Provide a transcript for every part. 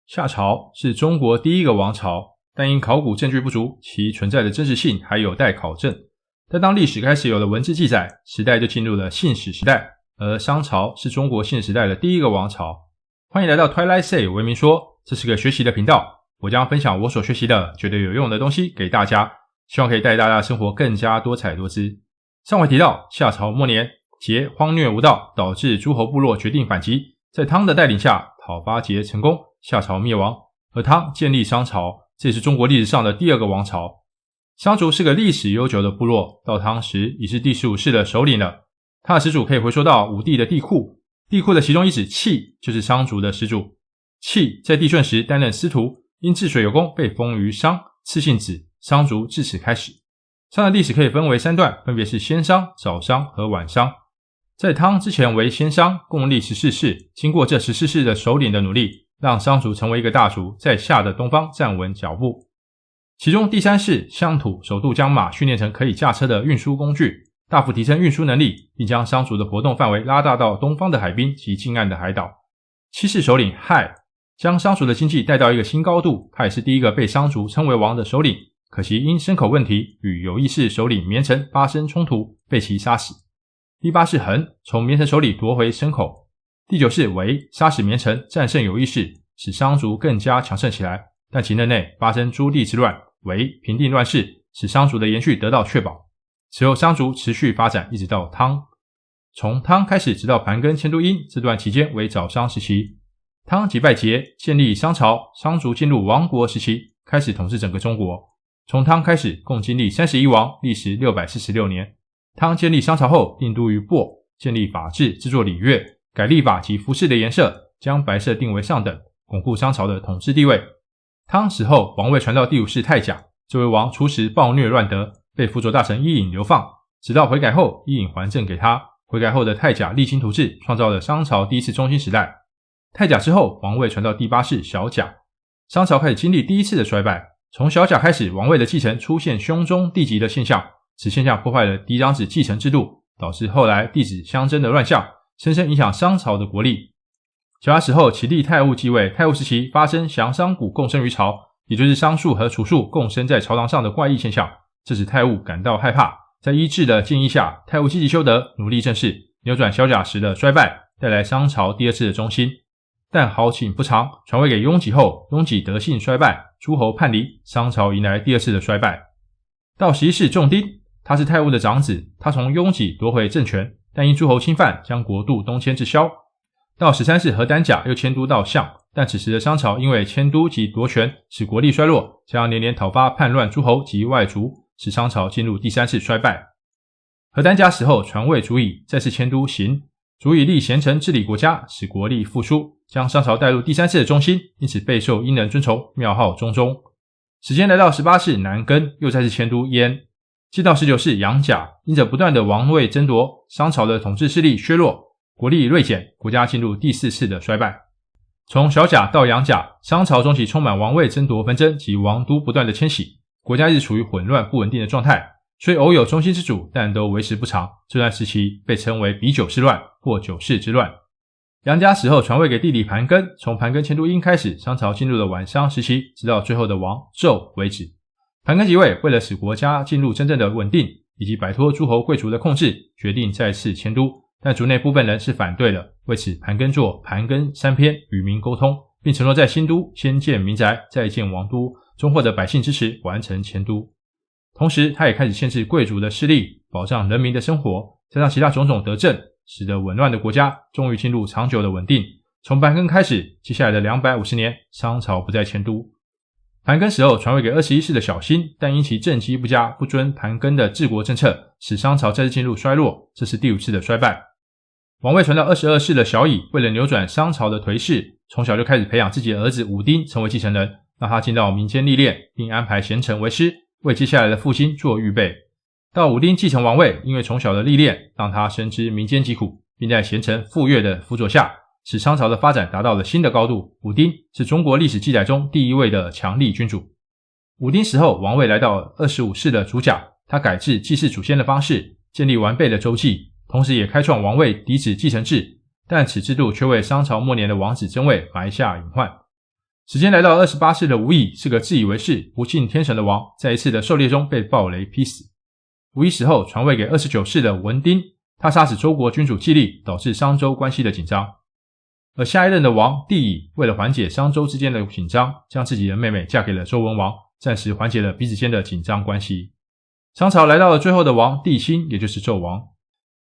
夏朝是中国第一个王朝，但因考古证据不足，其存在的真实性还有待考证。但当历史开始有了文字记载，时代就进入了信史时代，而商朝是中国信史时代的第一个王朝。欢迎来到 Twilight Say 为民说，这是个学习的频道，我将分享我所学习的觉得有用的东西给大家，希望可以带大家的生活更加多彩多姿。上回提到夏朝末年，桀荒虐无道，导致诸侯部落决定反击，在汤的带领下讨伐桀成功，夏朝灭亡，而汤建立商朝，这也是中国历史上的第二个王朝。商族是个历史悠久的部落，到汤时已是第15世的首领了。他的始祖可以回溯到武帝的帝喾，帝喾的其中一子契就是商族的始祖。契在帝舜时担任司徒，因治水有功被封于商，赐姓子，商族自此开始。商的历史可以分为3段，分别是先商、早商和晚商。在汤之前为先商，共历14世，经过这14世的首领的努力，让商族成为一个大族，在夏的东方站稳脚步。其中第3世乡土首度将马训练成可以驾车的运输工具，大幅提升运输能力，并将商族的活动范围拉大到东方的海滨及近岸的海岛。7世首领亥将商族的经济带到一个新高度，他也是第一个被商族称为王的首领，可惜因牲口问题与有意识首领绵城发生冲突，被其杀死。第8世恒从绵城手里夺回牲口。第9世维杀死绵城，战胜有意识，使商族更加强盛起来，但其任内发生朱棣之乱，维平定乱世，使商族的延续得到确保。此后商族持续发展，一直到汤。从汤开始直到盘庚迁都殷，这段期间为早商时期。汤击败桀，建立商朝，商族进入王国时期，开始统治整个中国。从汤开始共经历31王，历时646年。汤建立商朝后，定都于亳，建立法制，制作礼乐，改历法及服饰的颜色，将白色定为上等，巩固商朝的统治地位。汤死后，王位传到第5世太甲，这位王初时暴虐乱德，被辅佐大臣伊尹流放，直到悔改后，伊尹还政给他。悔改后的太甲励精图治，创造了商朝第一次中兴时代。太甲之后，王位传到第8世小甲，商朝开始经历第一次的衰败。从小甲开始，王位的继承出现兄终弟及的现象，此现象破坏了嫡长子继承制度，导致后来弟子相争的乱象，深深影响商朝的国力。小甲死后，其弟太戊继位，太戊时期发生降商贾共生于朝，也就是商数和楚数共生在朝堂上的怪异现象，这使太戊感到害怕。在医治的建议下，太戊积极修德，努力政事，扭转小甲时的衰败，带来商朝第2次的中兴。但好景不长，传位给雍己后，雍己德性衰败，诸侯叛离，商朝迎来第2次的衰败。到11世仲丁，他是太戊的长子，他从雍己夺回政权，但因诸侯侵犯，将国度东迁至萧。到13世何胆甲又迁都到象，但此时的商朝因为迁都及夺权，使国力衰弱，加上连连讨伐叛乱诸侯及外族，使商朝进入第3次衰败。何胆甲死后，传位祖乙，再次迁都邢，祖乙立贤臣治理国家，使国力复苏，将商朝带入第3次的中兴，因此备受殷人尊崇，庙号中宗。时间来到18世南庚，又再次迁都燕。进到19世杨甲，因着不断的王位争夺，商朝的统治势力削弱，国力锐减，国家进入第4次的衰败。从小甲到杨甲，商朝中期充满王位争夺纷争及王都不断的迁徙，国家一直处于混乱不稳定的状态，虽偶有中兴之主，但都为时不长。这段时期被称为比9世乱或9世之乱。杨甲死后传位给弟弟盘庚，从盘庚迁都殷开始，商朝进入了晚商时期，直到最后的王纣为止。盘庚即位，为了使国家进入真正的稳定，以及摆脱诸侯贵族的控制，决定再次迁都，但族内部分人是反对的。为此，盘庚作《盘庚三篇》与民沟通，并承诺在新都先建民宅，再建王都，终获得百姓支持，完成迁都。同时，他也开始限制贵族的势力，保障人民的生活，加上其他种种德政，使得紊乱的国家终于进入长久的稳定。从盘庚开始，接下来的250年，商朝不再迁都。盘庚死后，传位给21世的小辛，但因其政绩不佳，不遵盘庚的治国政策，使商朝再次进入衰落，这是第5次的衰败。王位传到22世的小乙，为了扭转商朝的颓势，从小就开始培养自己的儿子武丁成为继承人，让他进到民间历练，并安排贤臣为师，为接下来的复兴做预备。到武丁继承王位，因为从小的历练，让他深知民间疾苦，并在贤臣傅说的辅佐下，使商朝的发展达到了新的高度。武丁是中国历史记载中第一位的强力君主。武丁死后，王位来到25世的主甲，他改制祭祀祖先的方式，建立完备的周祭，同时也开创王位嫡子继承制，但此制度却为商朝末年的王子争位埋下隐患。时间来到28世的吴乙，是个自以为是、不信天神的王，在一次的狩猎中被暴雷劈死。吴乙死后传位给29世的文丁，他杀死周国君主季历，导致商周关系的紧张。而下一任的王帝乙为了缓解商周之间的紧张，将自己的妹妹嫁给了周文王，暂时缓解了彼此间的紧张关系。商朝来到了最后的王帝辛，也就是纣王。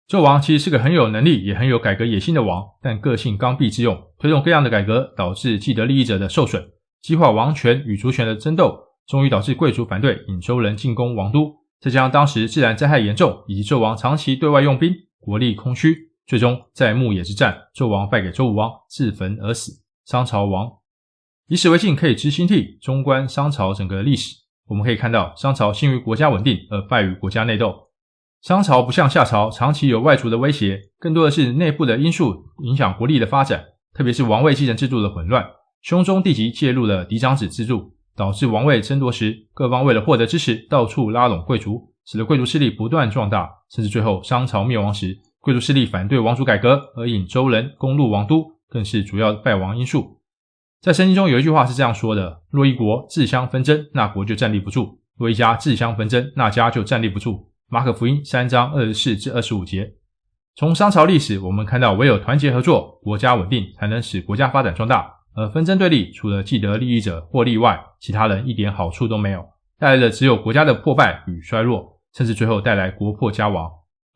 纣王其实是个很有能力也很有改革野心的王，但个性刚愎自用，推动各样的改革，导致既得利益者的受损，激化王权与族权的争斗，终于导致贵族反对引周人进攻王都。再加上当时自然灾害严重，以及纣王长期对外用兵，国力空虚，最终在牧野之战，纣王败给周武王，自焚而死，商朝亡。以史为镜，可以知兴替，纵观商朝整个历史，我们可以看到商朝兴于国家稳定，而败于国家内斗。商朝不像夏朝长期有外族的威胁，更多的是内部的因素影响国力的发展，特别是王位继承制度的混乱，兄终弟及介入了嫡长子制度，导致王位争夺时，各方为了获得支持，到处拉拢贵族，使得贵族势力不断壮大，甚至最后商朝灭亡时，贵族势力反对王族改革，而引周人攻入王都，更是主要败亡因素。在圣经中有一句话是这样说的：若一国自相纷争，那国就站立不住；若一家自相纷争，那家就站立不住。马可福音3章24至25节。从商朝历史，我们看到唯有团结合作，国家稳定，才能使国家发展壮大。而纷争对立，除了既得利益者获利外，其他人一点好处都没有，带来的只有国家的破败与衰弱，甚至最后带来国破家亡。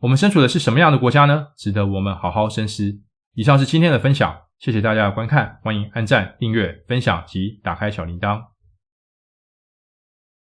我们身处的是什么样的国家呢？值得我们好好深思。以上是今天的分享，谢谢大家的观看，欢迎按赞、订阅、分享及打开小铃铛。